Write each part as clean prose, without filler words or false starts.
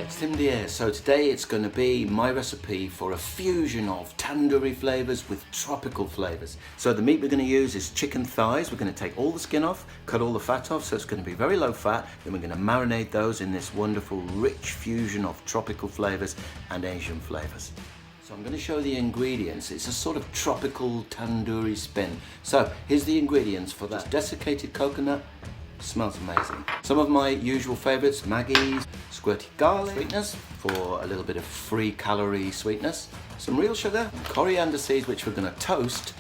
it's Tim here. So today it's going to be my recipe for a fusion of tandoori flavors with tropical flavors. So the meat we're going to use is chicken thighs. We're going to take all the skin off, cut all the fat off, so it's going to be very low fat. Then we're going to marinate those in this wonderful rich fusion of tropical flavors and Asian flavors. So I'm going to show the ingredients. It's a sort of tropical tandoori spin. So here's the ingredients for that. Desiccated coconut, smells amazing. Some of my usual favorites, Maggi, squirty garlic, sweetness for a little bit of free calorie sweetness, some real sugar, coriander seeds which we're going to toast.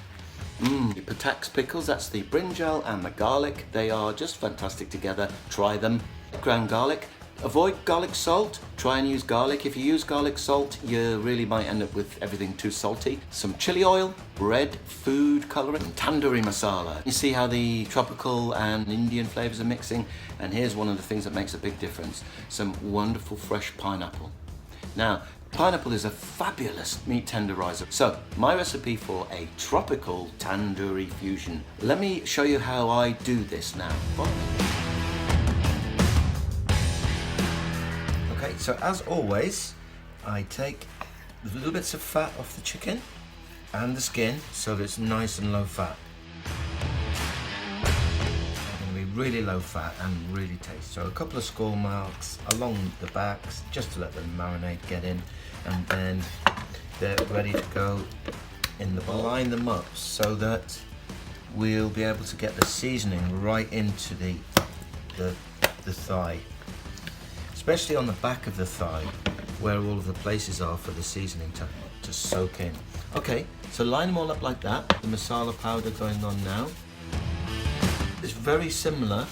The Patax pickles, that's the brinjal and the garlic. They are just fantastic together. Try them. Ground garlic. Avoid garlic salt, try and use garlic. If you use garlic salt, you really might end up with everything too salty. Some chili oil, red food coloring, Tandoori Marsala. You see how the tropical and Indian flavors are mixing? And here's one of the things that makes a big difference. Some wonderful fresh pineapple. Now, pineapple is a fabulous meat tenderizer. So, my recipe for a tropical tandoori fusion. Let me show you how I do this now. Okay, so as always, I take the little bits of fat off the chicken and the skin so that it's nice and low fat. It's going to be really low fat and really tasty. So a couple of score marks along the backs just to let the marinade get in, and then they're ready to go in the bowl. Line them up so that we'll be able to get the seasoning right into the thigh. Especially on the back of the thigh, where all of the places are for the seasoning to soak in. Okay, so line them all up like that. The masala powder going on now. It's very similar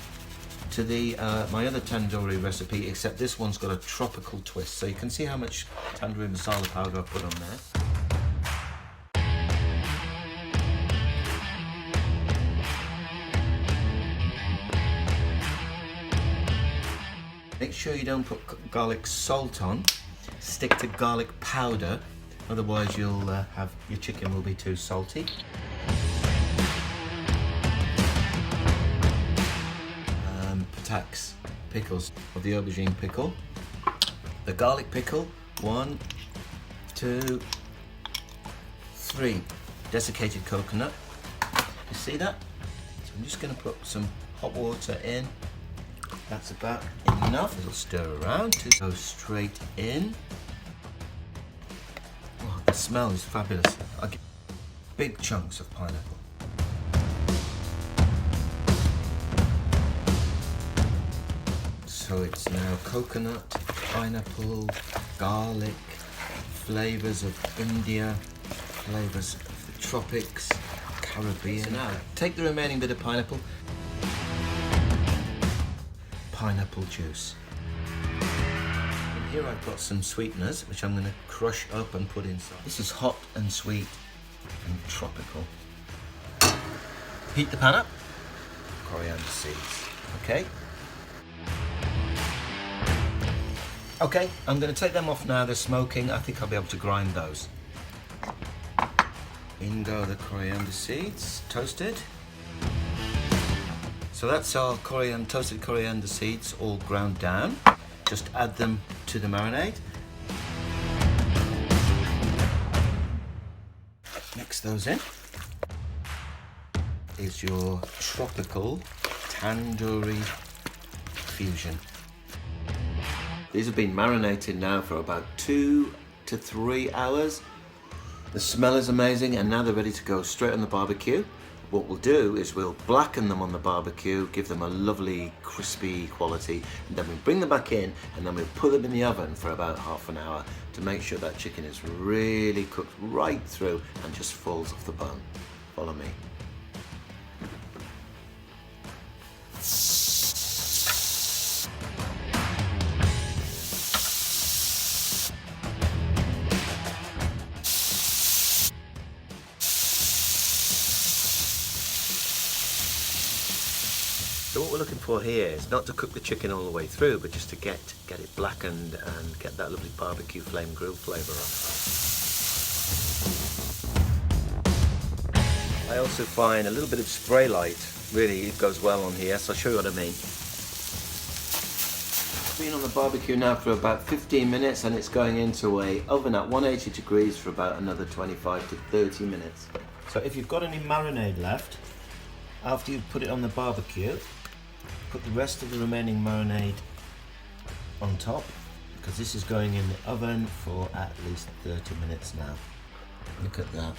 to the my other tandoori recipe, except this one's got a tropical twist. So you can see how much tandoori masala powder I put on there. Make sure you don't put garlic salt on. Stick to garlic powder, otherwise you'll have your chicken will be too salty. Patax pickles of the aubergine pickle, the garlic pickle. 1, 2, 3. Desiccated coconut. You see that? So I'm just going to put some hot water in. That's about enough. It'll stir around to go straight in. Oh, the smell is fabulous. I get big chunks of pineapple. So it's now coconut, pineapple, garlic, flavors of India, flavors of the tropics, Caribbean. So now take the remaining bit of pineapple. Pineapple juice. And here I've got some sweeteners which I'm going to crush up and put inside. This is hot and sweet and tropical. Heat the pan up. Coriander seeds. Okay. Okay, I'm going to take them off now. They're smoking. I think I'll be able to grind those. In go the coriander seeds, toasted. So that's our toasted coriander seeds all ground down. Just add them to the marinade. Mix those in. Is your tropical tandoori fusion. These have been marinated now for about 2 to 3 hours. The smell is amazing, and now they're ready to go straight on the barbecue. What we'll do is we'll blacken them on the barbecue, give them a lovely crispy quality, and then we'll bring them back in, and then we'll put them in the oven for about half an hour to make sure that chicken is really cooked right through and just falls off the bone. Follow me. So what we're looking for here is not to cook the chicken all the way through, but just to get it blackened and get that lovely barbecue flame grill flavour on. I also find a little bit of spray light really it goes well on here, so I'll show you what I mean. been on the barbecue now for about 15 minutes and it's going into a oven at 180 degrees for about another 25 to 30 minutes. So if you've got any marinade left, after you've put it on the barbecue, put the rest of the remaining marinade on top, because this is going in the oven for at least 30 minutes now. Look at that.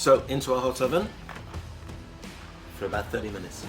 So into a hot oven for about 30 minutes.